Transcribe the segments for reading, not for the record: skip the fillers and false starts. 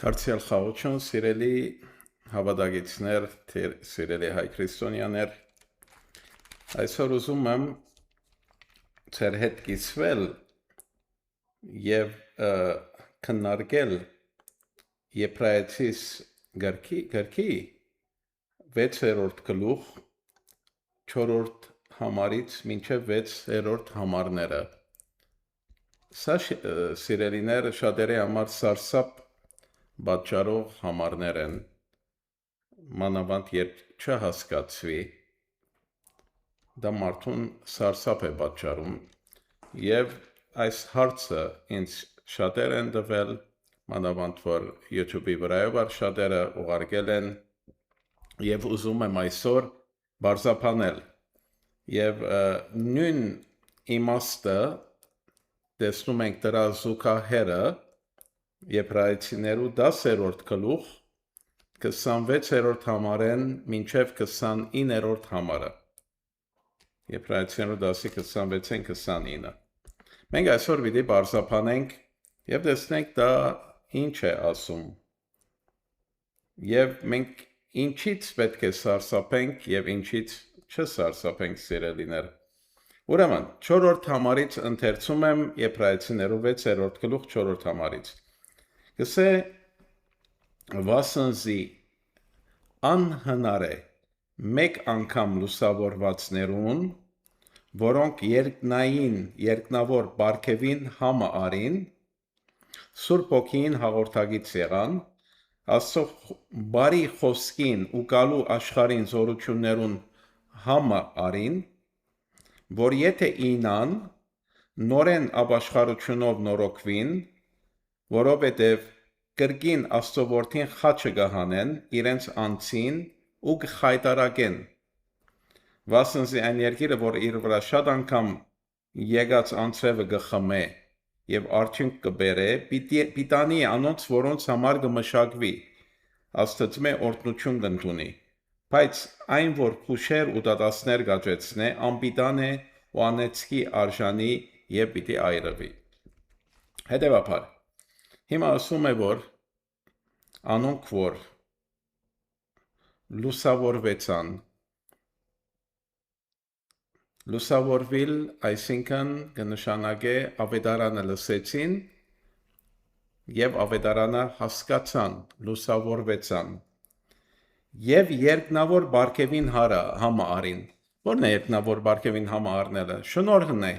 Հարցյալ խաղություն, սիրելի հավատագիցներ, սիրելի հայ քրիստոնյաներ, այսօր ուզում եմ ձեր հետ կիսվել և քննարկել Եբրայեցիս գրքի 6-րդ գլուխ 4-րդ համարից մինչև 6-րդ համարները։ Սա սիրելիներ շատերի համար սարսափ պատճառող համարներ են, մանավանդ երբ չհասկացվի, դա մարդուն սարսափ է պատճառում, և այս հարցը ինձ շատեր են տվել, մանավանդ որ YouTube-ի վրայով շատերը ուղարկել են, և ուզում եմ այսօր բարձրանել, և նույն իմաստը տեսնում ենք դրա զուգահեռը Եբրայեցիներու 10-րդ գլուխ 26-րդ համարեն մինչև 29-րդ համարը։ Եբրայեցիներու 10-26-29։ Մենք այսօր պիտի բարձրափանենք և տեսնենք դա ինչ է ասում։ Եվ մենք ինչից պետք է սարսափենք և ինչից չսարսափենք սիրելիներ։ Ուրեմն 4-րդ համարից ընթերցում եմ Եբրայեցիներու 6-րդ գլուխ 4-րդ համարից։ Գսե վասնզի անհնար է մեկ անգամ լուսավորվածներուն, որոնք երկնավոր պարգևին համը արին, Սուրբ Հոգին հաղորդագից եղան, Աստծո բարի խոսքին ու գալու աշխարհին զորություններուն համը արին, որ եթե ինան, նորեն ապաշխարությունով նորոգվին, որովհետև կրկին Աստծո որդին խաչը կհանեն իրենց անձին ու կխայտարակեն, վասնզի այն երկիրը, որ իր վրա շատ անգամ եկած անձրևը կխմե և արդյունք կբերե, պիտանի անոնց, որոնց համար կմշակվի, Աստծմե օրհնություն կընդունի, բայց այն, որ փուշեր ու դատաստներ կաճեցնե, անպիտան է ու անեծքի արժանի և պիտի այրվի։ Հետևաբար, հիմա ասում է, որ անոնք, որ լուսավորվեցան, լուսավորվիլ, այսինքն կնշանակե ավետարանը լսեցին և ավետարանը հասկացան, լուսավորվեցան, և երկնավոր պարգևին համը արին։ Որն է երկնավոր պարգևին համը առնելը։ Շնորհն է։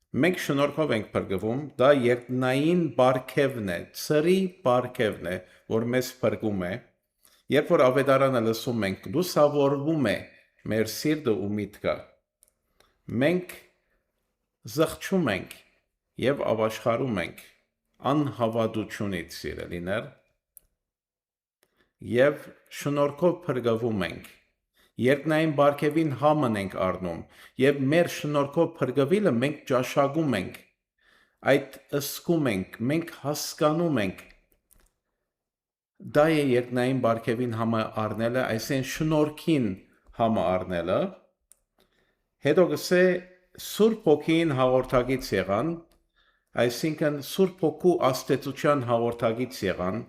Մենք շնորհով ենք փրկվում, դա երկնային պարգևն է, ծրի պարգևն է, որ մեզ փրկում է։ Երբ որ ավետարանը լսում ենք, լուսավորվում է մեր սիրտը ու միտքը։ Մենք զղջում ենք և ապաշխարում ենք անհավատությունից, սիրելիներ, և շնորհով փրկվում ենք։ Երկնային պարգևին համն ենք առնում, և մեր շնորհով փրկվելը մենք ճաշակում ենք, այդ ըսկում ենք, մենք հասկանում ենք։ Դա է երկնային պարգևին համը առնելը, այսինքն շնորհքին համը առնելը։ Հետո գսե Սուրբ Հոգին հաղորդագից եղան, այսինքն Սուրբ Հոգու աստեցության հաղորդագից եղան։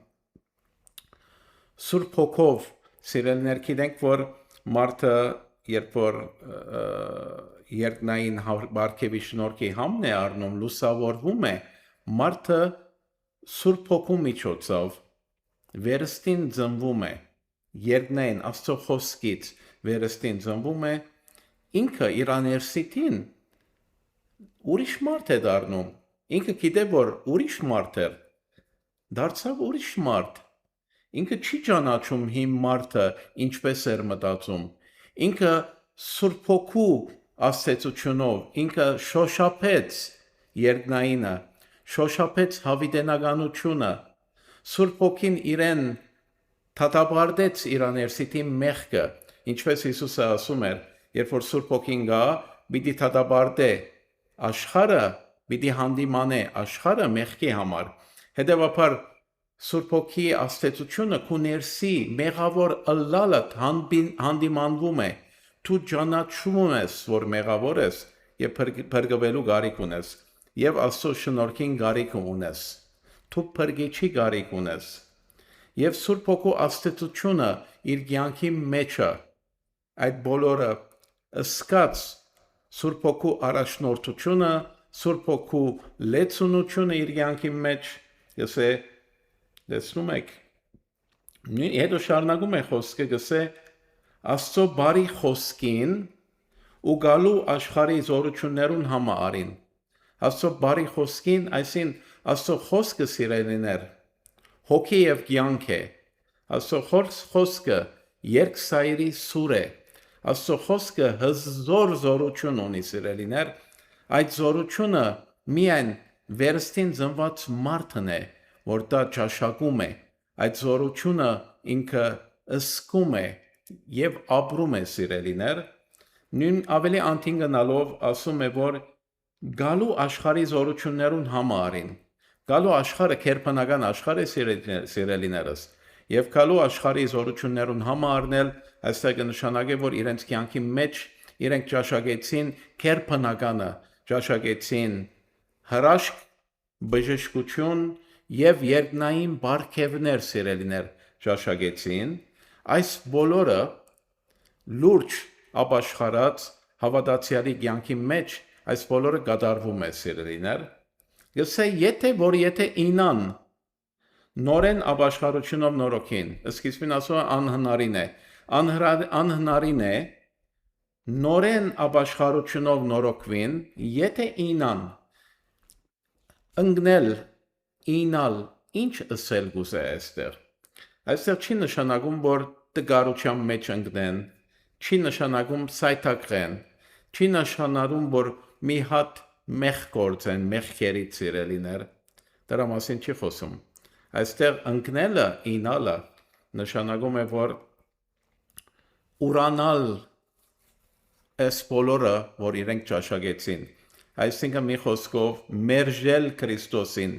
Սուրբ Հոգով, սիրելիներ, գիտենք, որ մարդը, երբ որ երկնային պարգևի շնորհքի համն է առնում, լուսավորվում է, մարդը Սուրբ Հոգու միջոցով վերստին ծնվում է, երկնային Աստծո խոսքից վերստին ծնվում է, ինքը իր աներսիտին ուրիշ մարդ է դառնում, ինքը գիտե, որ ուրիշ մարդ էր, դարձավ ուրիշ մարդ, ինքը չի ճանաչում հին մարդը ինչպես էր մտածում, ինքը Սուրբ Հոգու աստեցությունով, ինքը շոշափեց երկնայինը, շոշափեց հավիտենականությունը, Սուրբ Հոգին իրեն թաթաբարտեց իր աներսիտի մեղքը, ինչպես Հիսուսը ասում էր, երբ որ Սուրբ Հոգին գա, պիտի թաթաբարտե աշխարհը, պիտի հանդիմանե աշխարհը մեղքի համար։ Հետևաբար Սուրբ Հոգի աստեցությունը քու ներսի մեղավոր ըլլալդ հանդիմանվում է, դու ճանաչում ես, որ մեղավոր ես և փրկվելու կարիք ունես, և Աստծո շնորհքին կարիք ունես, դու փրկիչի կարիք ունես, եւ Սուրբ Հոգու աստեցությունը իր կյանքի մեջը այդ բոլորը ըսկած Սուրբ Հոգու առաջնորդությունը, Սուրբ Հոգու լեցունությունը իր կյանքի մեջ, գսե տեսնում եք, հետո շարունակում է խոսքը, գսե Աստծո բարի խոսքին ու գալու աշխարհի զորություններուն համարին։ Աստծո բարի խոսքին, այսին Աստծո խոսքը սիրելիներ, հոգի եւ կյանք է։ Աստծո խոսքը երկսայրի սուր է։ Աստծո խոսքը հզոր զորություն ունի սիրելիներ, այդ զորությունը միայն վերստին ծնված մարդն է, որ դա ճաշակում է, այդ զորությունը ինքը ըսկում է եւ ապրում է սիրելիներ, նույն ավելի անտին գնալով ասում է, որ գալու աշխարհի զորություններուն համարին, գալու աշխարհը քերբանական աշխարհ է սիրելիներս, եւ գալու աշխարհի զորություններուն համարնել, այստեղ կնշանակե, որ իրենց կյանքի մեջ իրենք ճաշակեցին քերբանականը, ճաշակեցին հրաշք, բժշկություն եւ երկնային բարգեւներ սիրելիներ ճաշակեցին, այս բոլորը լուրջ ապաշխարած հավատացյալի կյանքի մեջ այս բոլորը կատարվում է սիրելիներ, գսե եթե ինան նորեն ապաշխարությունով նորոգին, սկիզբին ասում է անհնարին է, անհնարին է նորեն ապաշխարությունով նորոգվին, եթե ինան ընկնել, ինալ, ինչ ըսել գուզե այստեղ չի նշանակում, որ տգարության մեջ ընկնեն, չի նշանակում սայթակղեն, չի նշանակում, որ մի հատ մեղ գործեն, մեղքերից սիրելիներ, դրա մասին չի խոսում։ Այստեղ ընկնելը, ինալը նշանակում է, որ ուրանալ այս բոլորը, որ իրենք ճաշակեցին, այսինքն մի խոսքով մերժել Քրիստոսին,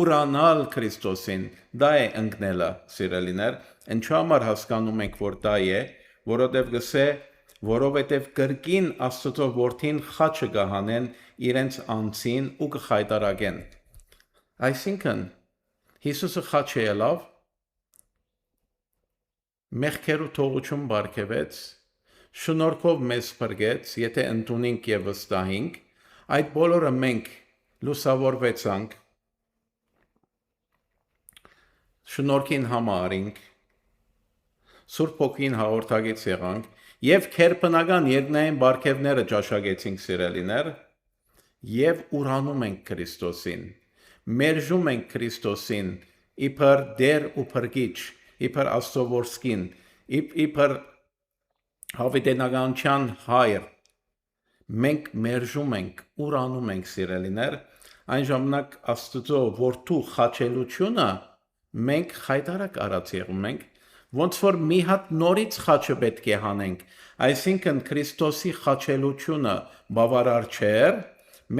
ուրանալ Քրիստոսին, դա է ընկնելը, սիրելիներ, ինչու համար հասկանում ենք, որ դա է, որովհետև գսե, որովհետև կրկին Աստծո որդին խաչը կհանեն իրենց անձին ու կխայտարակեն։ Այսինքն, Հիսուսը խաչ ելավ, մեղքերու թողություն բարգևեց, շնորհքով մեզ փրկեց, եթե ընդունենք եւ վստահենք, այդ բոլորը մենք լուսավորվեցանք, շնորհքին համարինք, Սուրբ Հոգին հաղորդակից եղանք եւ քերբնական երկնային բարգեւները ճաշակեցինք սիրելիներ եւ ուրանում ենք Քրիստոսին, մերժում ենք Քրիստոսին իբր դեր ու փրկիչ, իբր Աստծո որդին, իբր հավիտենականության հայր, մենք մերժում ենք, ուրանում ենք սիրելիներ, այն ժամանակ Աստծո որդու խաչելությունը մենք խայտարակ արած եղում ենք, ոնց որ մի հատ նորից խաչը պետք է հանենք, այսինքն Քրիստոսի խաչելությունը բավարար չէր,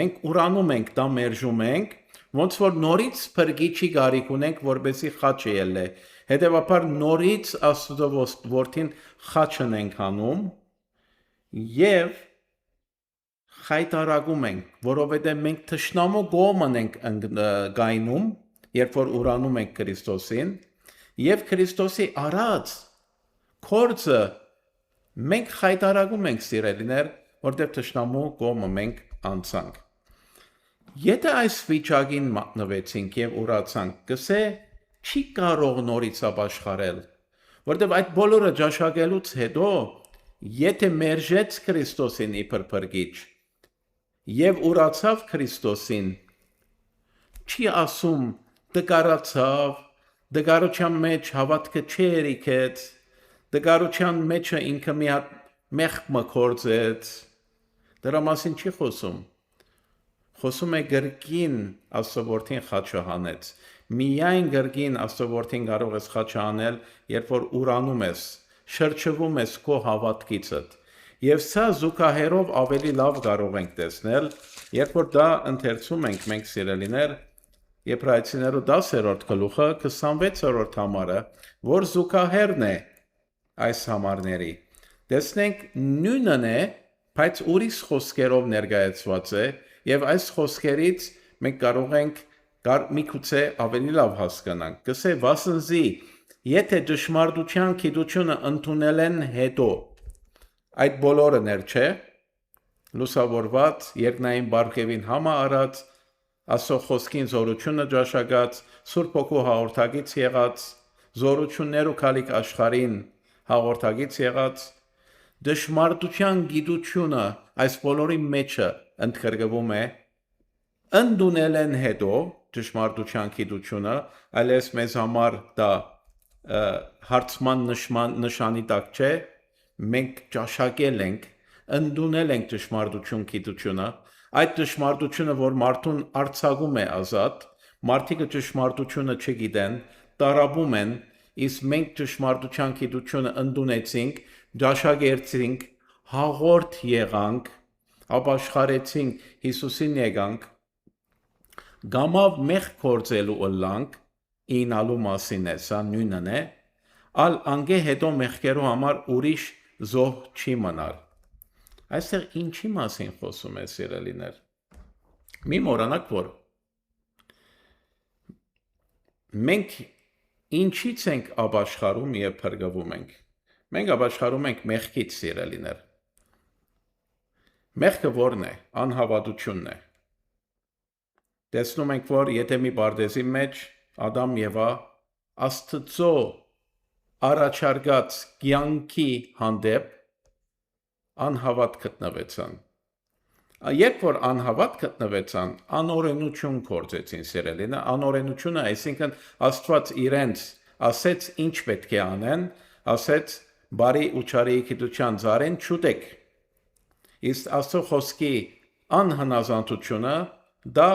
մենք ուրանում ենք, դա մերժում ենք, ոնց որ նորից փրկիչի գարիք ունենք, որպեսզի խաչը ելնե, հետևաբար նորից Աստծո որդին խաչն ենք հանում եւ խայտարակում ենք, որովհետեւ մենք թշնամու կողմն ենք գայնում, երբ որ ուրանում ենք Քրիստոսին, եւ Քրիստոսի արած կորձը մենք խայտարակում ենք սիրելիներ, որտեղ թշնամու կողմը մենք անցանք։ Եթե այս վիճակին մատնվեցինք եւ ուրացանք, կսե չի կարող նորից ապաշխարել, որտեղ այդ բոլորը ճաշակելուց հետո, եթե մերժեց Քրիստոսին իբր փրկիչ եւ ուրացավ Քրիստոսին, չի ասում դկարացավ, դգարության մեջ հավատքը չերիքեց, դգարության մեջը ինքը մի հատ մեղք մկործեց, դրա մասին չի խոսում, խոսում է գրկին Աստծո որդին խաչը հանեց, միայն գրկին Աստծո որդին կարող ես խաչը հանել, երբ որ ուրանում ես, շրջվում ես քո հավատքիցդ, եւ սա զուգահեռով ավելի լավ կարող ենք տեսնել, երբ որ դա ընթերցում ենք մենք սիրելիներ, Եբրայեցիներու 10-րդ գլուխը 26-րդ համարը, որ զուգահեռն է այս համարների։ Տեսնենք նույնն է, բայց ուրիշ խոսքերով ներկայացված է, եւ այս խոսքերից մենք կարող ենք միգուցե ավելի լավ հասկանանք, գսե վասնզի, եթե ճշմարտության գիտությունը ընդունել են հետո, այդ բոլորը ներ չէ, լուսավորված, երկնային բարգևին համա արած, Աստծո խոսքին զորությունը ճաշակած, Սուրբ Հոգու հաղորդագից եղած, զորություններ ու քալիք աշխարհին հաղորդագից եղած, դժմարտության գիտությունը այս բոլորի մեջը ընդգրկվում է, ընդունել են հետո դժմարտության գիտությունը, այլևս մեզ համար դա հարցման նշանի տակ չէ, մենք ճաշակել ենք, ընդունել ենք դժմարտություն գիտությունը, այդ դժմարտությունը, որ մարդուն արձակում է ազատ, մարդիկը դժմարտությունը չգիտեն, տարապում են, իսկ մենք դժմարտության գիտությունը ընդունեցինք, ճաշակեցինք, հաղորդ եղանք, ապաշխարեցինք, Հիսուսին եկանք, գամավ մեղք գործելու ըլլանք, ինալու մասին է, սա նույնն է, ալ անգե հետո մեղքերու համար ուրիշ զոհ չի մնար։ Այստեղ ինչի մասին խոսում է սիրելիներ։ Մի մոռանաք, որ մենք ինչից ենք ապաշխարում եւ փրկվում ենք։ Մենք ապաշխարում ենք մեղքից, սիրելիներ։ Մեղքը որն է? Անհավատությունն է։ Տեսնում ենք, որ եթե մի պարտեզի մեջ Ադամ Եվա Աստծո առաջարկած կյանքի հանդեպ անհավատ գտնվեցան։ Երբ որ անհավատ գտնվեցան, անօրենություն գործեցին սիրելինը, անօրենությունը, այսինքն Աստված իրենց ասեց ինչ պետք է անեն, ասեց բարի ու չարի գիտության ծառեն չուտեք։ Իսկ Աստծո խոսքի անհնազանդությունը դա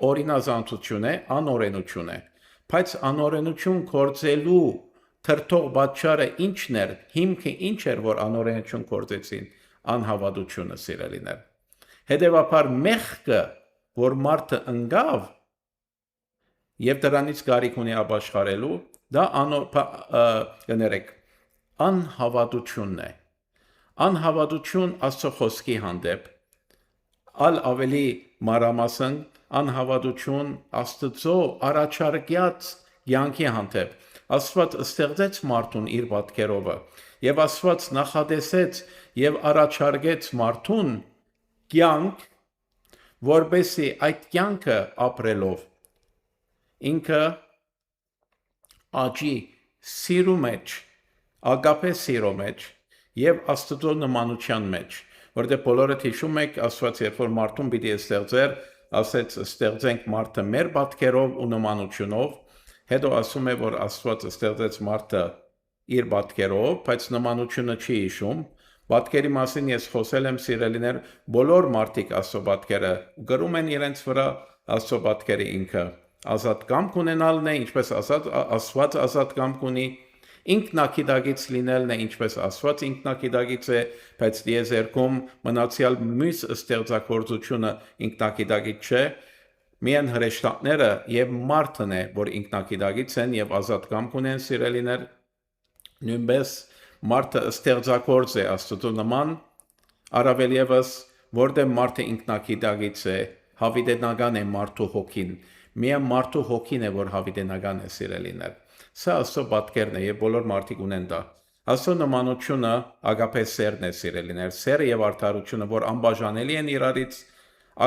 օրինազանդություն է, անօրենություն է, բայց անօրենություն գործելու թրթող պատճառը ինչն էր, հիմքը ինչ էր, որ անօրենություն գործեցին, անհավատությունը սիրելիներ։ Հետևաբար մեղքը, որ մարդը ընկավ եւ դրանից կարիք ունի ապաշխարելու, դա անհավատությունն է։ Անհավատություն Աստծո խոսքի հանդեպ, ավելի մանրամասն անհավատություն Աստծո առաջարկած կյանքի հանդեպ։ Աստված ստեղծեց մարդուն իր պատկերով եւ Աստված նախատեսեց եւ առաջարկեց մարդուն կյանք, որբեսի այդ կյանքը ապրելով ինքը աճի սիրո մեջ, ագապե սիրո մեջ եւ Աստծո նմանության մեջ, որտեղ բոլորը հիշում եք Աստված երբ որ մարդուն պիտի ստեղծեր, ասեց ստեղծենք մարդը մեր պատկերով ու նմանությունով, հետո ասում է որ Աստված ստեղծեց մարդը իր պատկերով, բայց նմանությունը չի հիշում։ Պատկերի մասին ես խոսել եմ սիրելիներ, բոլոր մարդիկ Աստծո պատկերը գրում են իրենց վրա, Աստծո պատկերը ինքը ազատ կամք ունենալն է, ինչպես Աստված ազատ կամք ունի, ինքնակիդագից լինելն է, ինչպես Աստված ինքնակիդագից է, բայց դիեզերքում մնացյալ մյուս ստեղծագործությունը ինքնակիդագից չէ, միայն հրեշտակները եւ մարդն է, որ ինքնակիդագից են եւ ազատ կամք ունեն սիրելիներ, նույնպես մարդը ստեղծագործ է Աստծո նման, առավել ևս, որտեղ մարդը ինքնակիդագից է, հավիտենական է մարդու հոգին, միայն մարդու հոգին է, որ հավիտենական է սիրելիներ։ Սա Աստծո պատկերն է եւ բոլոր մարդիկ ունեն դա։ Աստծո նմանությունը ագապե սերն է սիրելիներ, սերը եւ արդարությունը, որ անբաժանելի են իրարից,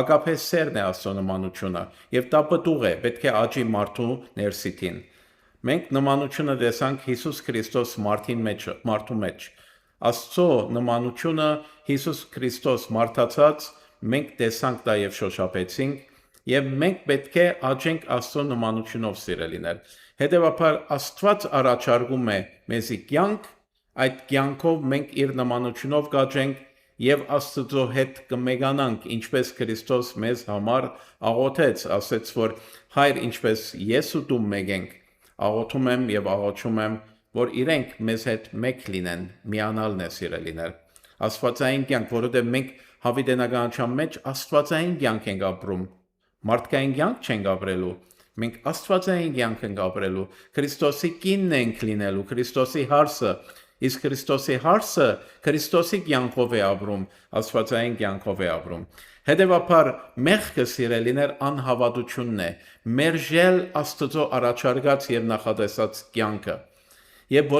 ագապե սերն է Աստծո նմանությունը եւ դա պտուղ է, պետք է աճի մարդու ներսիտին։ Մենք նմանությունը տեսանք Հիսուս Քրիստոս մարդու մեջ։ Աստծո նմանությունը Հիսուս Քրիստոս մարդացած մենք տեսանք դա եւ շոշափեցինք եւ մենք պետք է աճենք Աստծո նմանությունով սիրելիներ։ Հետևաբար Աստված առաջարկում է մեզի կյանք, այդ կյանքով մենք իր նմանությունով կաճենք եւ Աստծո հետ կմեկանանք, ինչպես Քրիստոս մեզ համար աղոթեց, ասեց որ Հայր, ինչպես ես ու դու մեկ ենք, աղոթում եմ եւ աղոչում եմ, որ իրենք մեզ հետ մեկ լինեն, միանալն է սիրելիներ։ Աստվածային կյանք, որովհետեւ մենք հավիտենականության մեջ աստվածային կյանք ենք ապրում, մարդկային կյանք չենք ապրելու, մենք աստվածային կյանք ենք ապրելու, Քրիստոսի կինն ենք լինելու, Քրիստոսի հարսը, իսկ Քրիստոսի հարսը Քրիստոսի կյանքով է ապրում, աստվածային կյանքով է ապրում։ Հետևաբար մեղքը սիրելիներ անհավատությունն է, մերժել Աստծո առաջարկած եւ նախատեսած կյանքը։ Եվ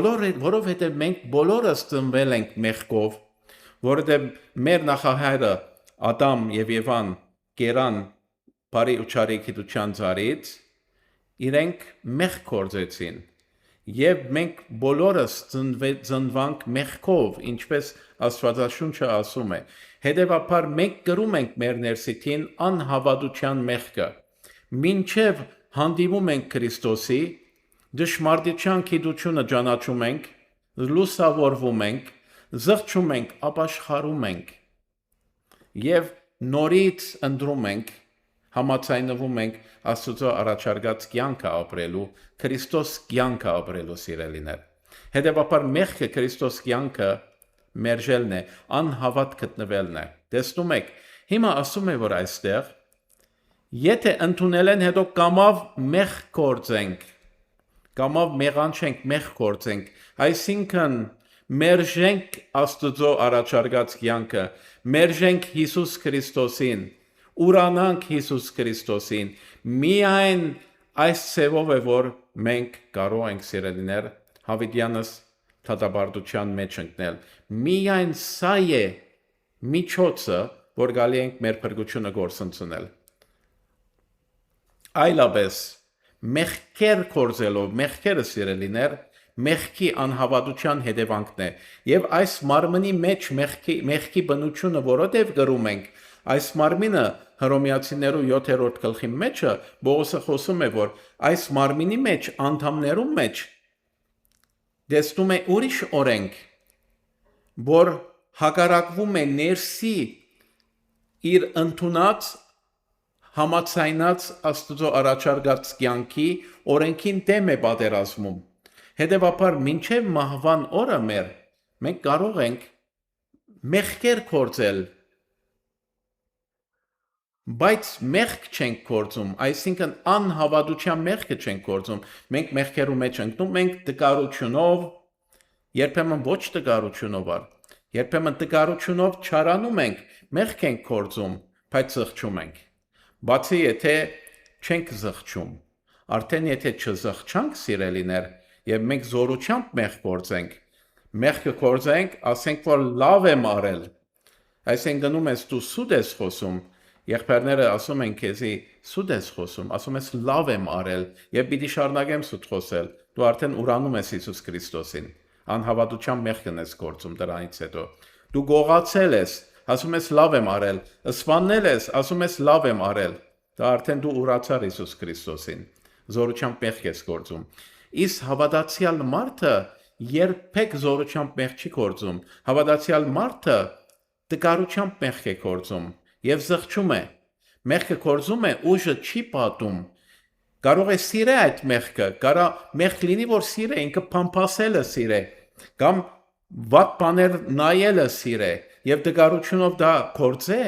որովհետև մենք բոլորս ծնվել ենք մեղքով, որովհետև մեր նախահայրը Ադամ եւ Եվան կերան բարի ու չարի գիտության ծառից, իրենք մեղք կործեցին։ Եվ մենք բոլորս ծնվանք մեղքով, ինչպես Աստվածաշունչը ասում է։ Հետևաբար մենք կրում ենք մեր ներսիքին անհավատության մեղքը։ Մինչև հանդիպում ենք Քրիստոսի, դժմարտության գիտությունը ճանաչում ենք, լուսավորվում ենք, զղջում ենք, ապաշխարում ենք եւ նորից ընտրում ենք, համաձայնվում ենք Աստծո առաջարկած կյանքը ապրելու, Քրիստոս կյանքը ապրելու սիրելիներ։ Հետևաբար մեղքը Քրիստոս կյանքը մերժելն է, անհավատ գտնվելն է։ Տեսնում եք, հիմա ասում է, որ այստեղ եթե ընդունել են հետո կամավ մեղ կործենք, կամավ մեղանչենք, մեղ կործենք, այսինքն մերժենք Աստծո առաջարկած կյանքը, մերժենք Հիսուս Քրիստոսին, ուրանանք Հիսուս Քրիստոսին, միայն այս ցևով է, որ մենք կարող ենք սիրելիներ հավիտյանս թադաբարդության մեջ ընկնել, միայն սա է միջոցը, որ գալի ենք մեր փրկությունը գործընծնել։ Այլապես մեղքեր կործելով, մեղքերը սիրելիներ, մեղքի անհավատության հետևանքն է, եւ այս մարմնի մեջ մեղքի բնությունը որովհետեւ գրում ենք, այս մարմինը Հռոմեացիներու 7-րդ գլխի մեջը Պողոսը խոսում է, որ այս մարմինի մեջ անդամներում մեջ դեսնում է ուրիշ օրենք, որ հակառակվում է ներսի իր ընդունած համաձայնած Աստծո առաջարկած կյանքի օրենքին դեմ է պատերազմում։ Հետևաբար մինչև մահվան օրը մենք կարող ենք մեղքեր կործել, բայց մեղք չենք կործում, այսինքն անհավատության մեղքը չենք կործում, մենք մեղքերու մեջ ընկնում ենք տկարությունով, երբեմն ոչ տկարությունով, երբեմն տկարությունով չարանում ենք, մեղք ենք կործում, բայց զղջում ենք, բացի եթե չենք զղջում, արդեն եթե չզղջանք սիրելիներ, եւ մենք զորությամբ մեղք կործենք, մեղքը կործենք, ասենք որ լավ եմ արել, այսինքն գնում ես դու սուտ ես խոսում, եղբայրները ասում են քեզի սուտ ես խոսում, ասում ես լավ եմ արել եւ պիտի շարունակեմ սուտ խոսել, դու արդեն ուրանում ես Հիսուս Քրիստոսին, անհավատության մեղքն ես կործում դրանից հետո, դու գողացել ես, ասում ես լավ եմ արել, սպանել ես, ասում ես լավ եմ արել, դա արդեն դու ուրացար Հիսուս Քրիստոսին, զորությամբ մեղք ես կործում, իսկ հավատացյալ մարդը երբեք զորությամբ մեղք չի կործում, հավատացյալ մարդը տկարությամբ մեղք է կործում եւ զղջում է, մեղքը կործում է, ուժը չի պատում, կարող է սիրե այդ մեղքը, կարող մեղք լինի, որ սիրե, ինքը փամփասելը սիրե, կամ վատ բաներ նայելը սիրե, եւ տկարությունով դա կործե,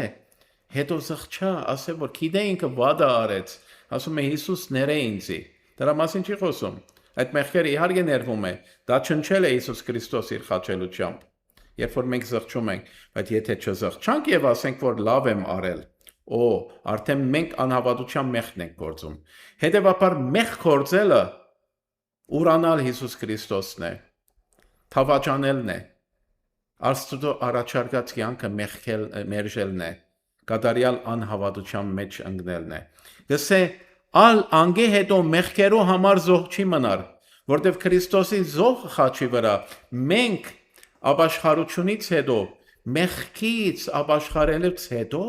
հետո զղջա, ասե որ գիտե ինքը վատը արեց, ասում է Հիսուս ները ինձի, դրա մասին չի խոսում, այդ մեղքերը իհարկե ներվում է, դա չնչել է Հիսուս Քրիստոս իր խաչելությամբ, երբ որ մենք զղջում ենք, բայց եթե չզղջանք եւ ասենք, որ լավ եմ արել, արդեն մենք անհավատության մեղքն ենք գործում։ Հետևաբար մեղք գործելը ուրանալ Հիսուս Քրիստոսն է, թավաճանելն է, Աստծո առաջարկած կյանքը մերժելն է, կատարյալ անհավատության մեջ ընկնելն է։ Գսե անգե հետո մեղքերու համար զոհ չի մնար, որտեվ Քրիստոսի զոհ խաչի վրա մենք ապաշխարությունից հետո, մեղքից ապաշխարելուց հետո,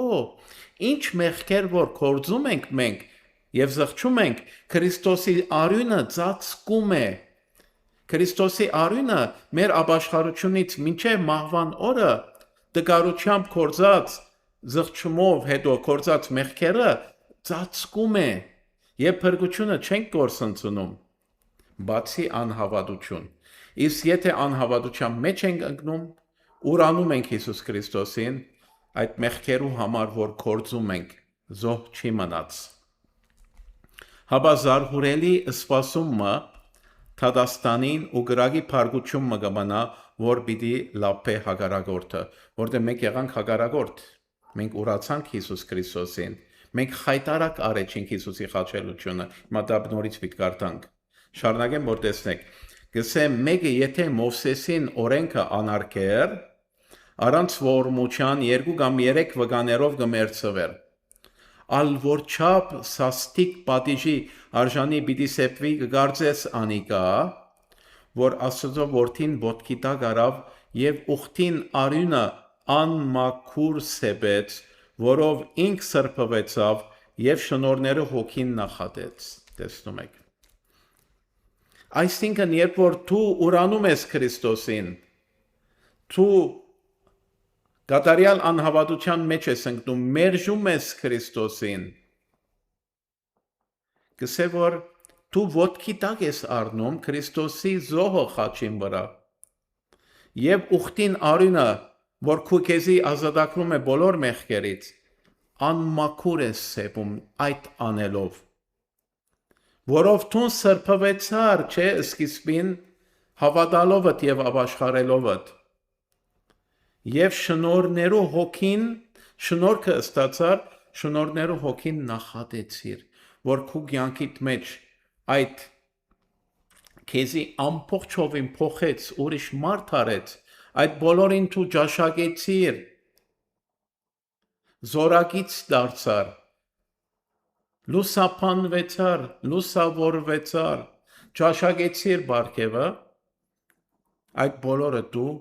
ինչ մեղքեր որ կործում ենք մենք եւ զղջում ենք, Քրիստոսի արյունը ծածկում է, Քրիստոսի արյունը մեր ապաշխարությունից մինչև մահվան օրը տկարությամբ կործած, զղջումով հետո կործած մեղքերը ծածկում է եւ փրկությունը չենք գործընծնում, բացի անհավատություն։ Իսկ եթե անհավատության մեջ ենք ընկնում, ուրանում ենք Հիսուս Քրիստոսին, այդ մեղքերու համար, որ կործում ենք, զոհ չի մնաց։ Հաբա զարհուրելի սպասումը Թադաստանին ու գրագի փարգություն մը կմնա, որ պիտի լապե հագարագորդը, որտեղ մենք եղանք հագարագորդ, Մենք ուրացանք Հիսուս Քրիստոսին։ Մենք խայտարակ արեցինք Հիսուսի խաչելությունը։ Հիմա դա նորից վիճկարտանք։ Շարունակեմ, որ տեսնեք։ Գսեմ մեկը եթե Մովսեսին օրենքը անարգեր, առանց ողորմության 2 կամ 3 վկաներով կմերձվեր։ Ալ որ չափ սաստիկ պատիժի արժանի պիտի սեպվի կգարձես անիկա, որ Աստծո որդին ոտքի տակ արավ եւ ուխտին արյունը անմաքուր սեպեց, որով ինք սրբվեցավ եւ շնորհները հոգին նախատեց։ Տեսնում եք։ Այսինքն, երբ որ դու ուրանում ես Քրիստոսին, դու կատարյալ անհավատության մեջ ես ընկնում, մերժում ես Քրիստոսին, կսե որ դու ոտքի տակ ես առնում Քրիստոսի զոհը խաչին վրա եւ ուխտին արյունը, որ քու քեզի ազատագրում է բոլոր մեղքերից, անմաքուր ես սեպում այդ անելով, որով դու սրբվեցար, չէ, սկիզբին հավատալովդ եւ ապաշխարելովդ եւ շնորհներու հոգին, շնորհքը ստացար, շնորհներու հոգին նախատեցիր, որ քու կյանքիդ մեջ այդ քեզի ամբողջովին փոխեց, ուրիշ մարդ արեց, այդ բոլորին դու ճաշակեցիր, զորակից դարձար, լուսապանվեցար, լուսավորվեցար, ճաշակեցիր բարգևը, այդ բոլորը դու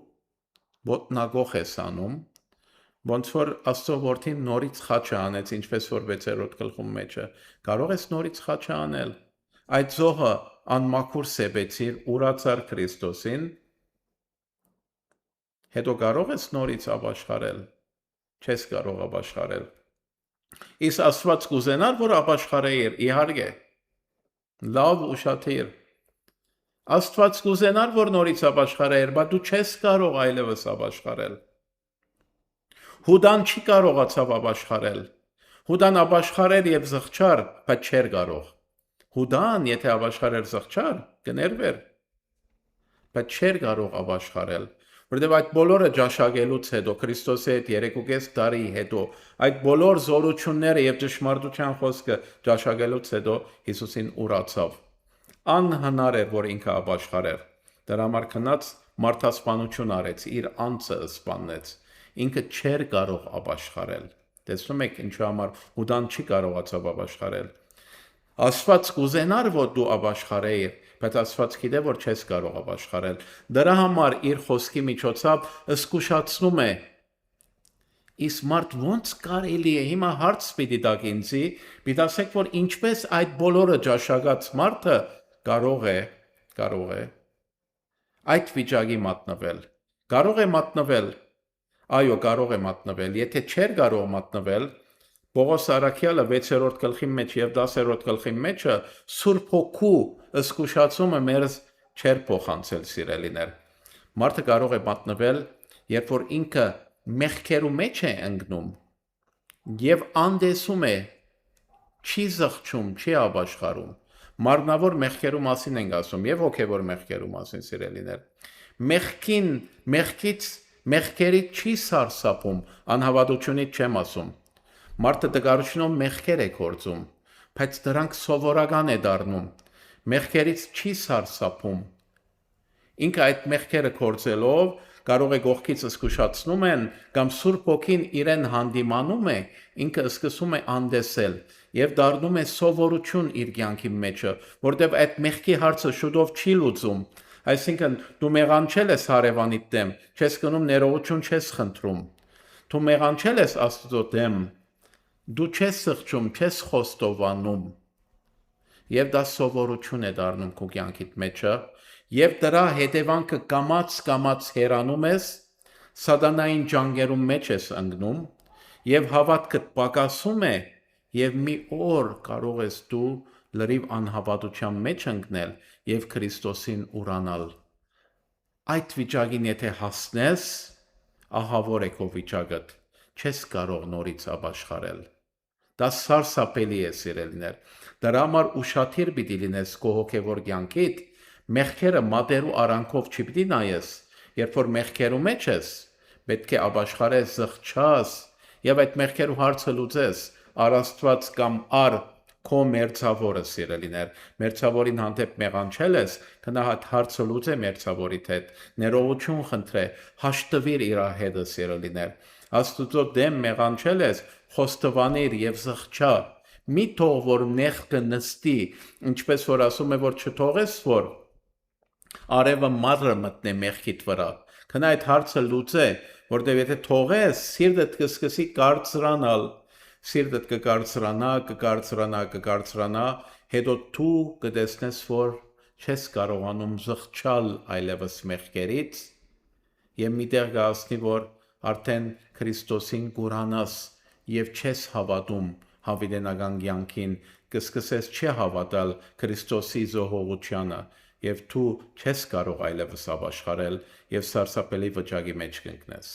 ոտնագող ես անում, ոնց որ Աստծո որդին նորից խաչը անեց, ինչպես որ 6-րդ գլխում մեջը, կարող ես նորից խաչը անել, այդ զոհը անմաքուր սեպեցիր, ուրացար Քրիստոսին, հետո կարող ես նորից ապաշխարել, չես կարող ապաշխարել, իսկ Աստված կուզենար, որ ապաշխարեիր, իհարկե, լավ ուշադիր, Աստված կուզենար, որ նորից ապաշխարեիր, բայց դու չես կարող այլևս ապաշխարել, Հուդան չի կարողացավ ապաշխարել, Հուդան ապաշխարեր եւ զղջար, բայց չէր կարող, Հուդան, եթե ապաշխարեր զղջար, կներվեր, բայց չէր կարող ապաշխարել, որտեղ այդ բոլորը ճաշակելուց հետո, Քրիստոսի հետ 3.5 տարի հետո, այդ բոլոր զորությունները եւ ճշմարտության խոսքը ճաշակելուց հետո Հիսուսին ուրացավ, անհնար էր, որ ինքը ապաշխարեր, դրա համար քնած մարդասպանություն արեց, իր անձը սպանեց, ինքը չէր կարող ապաշխարել, տեսնում եք ինչու համար Հուդան չի կարողացավ ապաշխարել, Աստված կուզենար, որ դու ապաշխարեիր, բայց Աստված գիտե, որ չես կարող ապաշխարել, դրա համար իր խոսքի միջոցով զսկուշացնում է, իսկ մարդ ոնց կարելի է, հիմա հարց պիտի տակ ինձի, պիտի ասեք, որ ինչպես այդ բոլորը ճաշակած մարդը կարող է այդ վիճակի մատնվել, կարող է մատնվել, այո, կարող է մատնվել, եթե չէր կարող մատնվել, Պողոս Արաքյալը 6-րդ գլխի մեջ եւ 10-րդ գլխի մեջը Սուրբ Հոգու զսկուշացումը մեզ չեր փոխանցել սիրելիներ, մարդը կարող է մատնվել, երբ որ ինքը մեղքերու մեջ է ընկնում եւ անդեսում է, չի զղջում, չի ապաշխարում, մարմնավոր մեղքերու մասին ենք ասում եւ հոգեվոր մեղքերու մասին սիրելիներ, մեղքերից չի սարսափում, անհավատությունից չեմ ասում, մարդը տկարությունով մեղքեր է գործում, բայց դրանք սովորական է դառնում, մեղքերից չի սարսափում, ինքը այդ մեղքերը գործելով կարող է կողքից զսկուշացնում են կամ Սուրբ Հոգին իրեն հանդիմանում է, ինքը սկսում է անդեսել եւ դառնում է սովորություն իր կյանքի մեջը, որտեղ այդ մեղքի հարցը շուտով չի լուծում, այսինքն դու մեղանչել ես հարևանիդ դեմ, չես գնում ներողություն չես խնդրում, դու մեղանչել ես Աստծո դեմ, դու չես զղջում, չես խոստովանում, եւ դա սովորություն է դառնում քո կյանքիդ մեջը, եւ դրա հետևանքը կամաց հեռանում ես, սատանային ջանքերում մեջ ես ընկնում, եւ հավատքդ պակասում է, եւ մի օր կարող ես դու լրիվ անհավատության մեջ ընկնել եւ Քրիստոսին ուրանալ։ Այդ վիճակին եթե հասնես, ահավոր է քո վիճակդ, չես կարող նորից ապաշխարել։ Դա սարսափելի է սիրելիներ, դրա համար ուշադիր պիտի լինես քո հոգևոր կյանքիդ, մեղքերը մատերու արանքով չպիտի նայես, երբ որ մեղքերու մեջ ես, պետք է ապաշխարես, զղջաս եւ այդ մեղքերու հարցը լուծես, առ Աստված կամ առ քո մերձավորը սիրելիներ, մերձավորին հանդեպ մեղանչել ես, գնա այդ հարցը լուծե մերձավորիդ հետ, ներողություն խնդրե, հաշտվիր իր հետը սիրելիներ, Աստուծո դեմ մեղանչել ես, խոստովանիր եւ զղջա, մի թող որ մեղքը նստի, ինչպես որ ասում է որ չթողես որ արևը մառը մտնե մեղքիդ վրա, քնա այդ հարցը լուծե, որտեղ եթե թողես, սիրտդ կսկսի կարծրանալ, սիրտդ կկարծրանա, հետո դու կտեսնես, որ չես կարողանում զղջալ այլևս մեղքերից, եւ միտեղ կհասնի, որ արդեն Քրիստոսին կուրանաս եւ չես հավատում հավիտենական կյանքին, կսկսես չհավատալ Քրիստոսի զոհողությանը եւ դու չես կարող այլևս ապաշխարել եւ սարսափելի վիճակի մեջ կընկնես։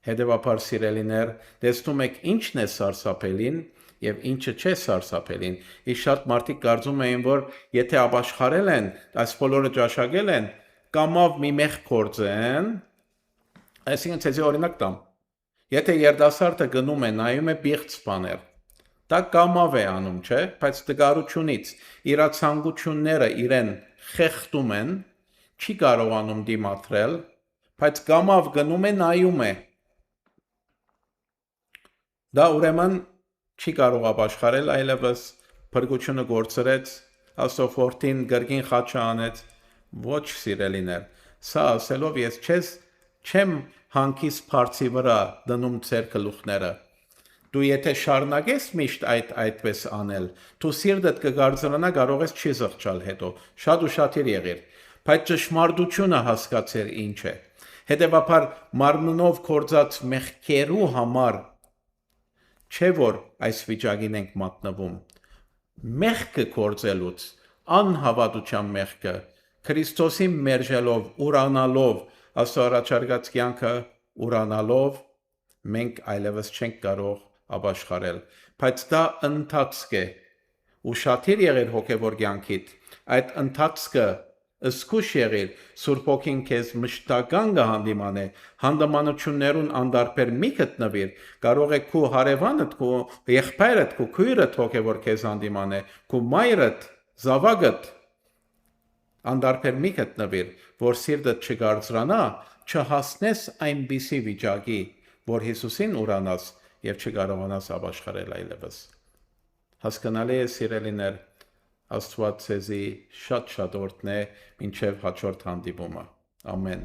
Հետևաբար սիրելիներ, տեսնում եք ինչն է սարսափելին եւ ինչը չէ սարսափելին։ Իսկ շատ մարդիկ կարծում էին, որ եթե ապաշխարել են, այս բոլորը ճաշակել են, կամավ մի մեղք գործեն, այսինքն ցեզի օրինակ տամ։ Եթե երիտասարդը գնում է նայում է բիղծ բաներ, դա կամավ է անում, չէ՞, բայց տկարությունից իր ցանկությունները իրեն խեղդում են, չի կարողանում դիմադրել, բայց կամավ գնում է նայում է։ Դա ուրեմն չի կարող ապաշխարել այլևս, փրկությունը գործրեց, Աստծոն գրգին խաչը անեց, ոչ սիրելիներ, սա ասելով ես չեմ հանքիս բարձի վրա դնում ձեր գլուխները, դու եթե շարունակես միշտ այդպես անել, դու սիրտդ կգարձրանա կարող ես չի զղջալ հետո, շատ ու շատ եղիր, բայց ճշմարտությունը հասկացեր ինչ է, հետևաբար մարմնով կործած մեղքերու համար չէ որ այս վիճակին ենք մատնվում, մեղքը կործելուց, անհավատության մեղքը, Քրիստոսի մերժելով, ուրանալով, Աստծո առաջարկած կյանքը ուրանալով, մենք այլևս չենք կարող ապաշխարել, բայց դա ընթացք է, ու շատիր եղեր հոգևոր կյանքիդ, այդ ընթացքը Զգուշ եղիր, Սուրբ Հոգին քեզ մշտական կհանդիմանե, հանդիմանություններուն անդարբեր մի գտնվիր, կարող է քու հարևանդ, քու եղբայրդ, քու քույրդ հոգևոր քեզ հանդիմանե, քու մայրդ, զավակդ անդարբեր մի գտնվիր, որ սիրտդ չգարձրանա, չհասնես այնպիսի վիճակի, որ Հիսուսին ուրանաս եւ չկարողանաս ապաշխարել այլևս։ Հասկանալի է սիրելիներ, Աստված ձեզի շատ օրհնե մինչև հաջորդ հանդիպումը։ Ամեն։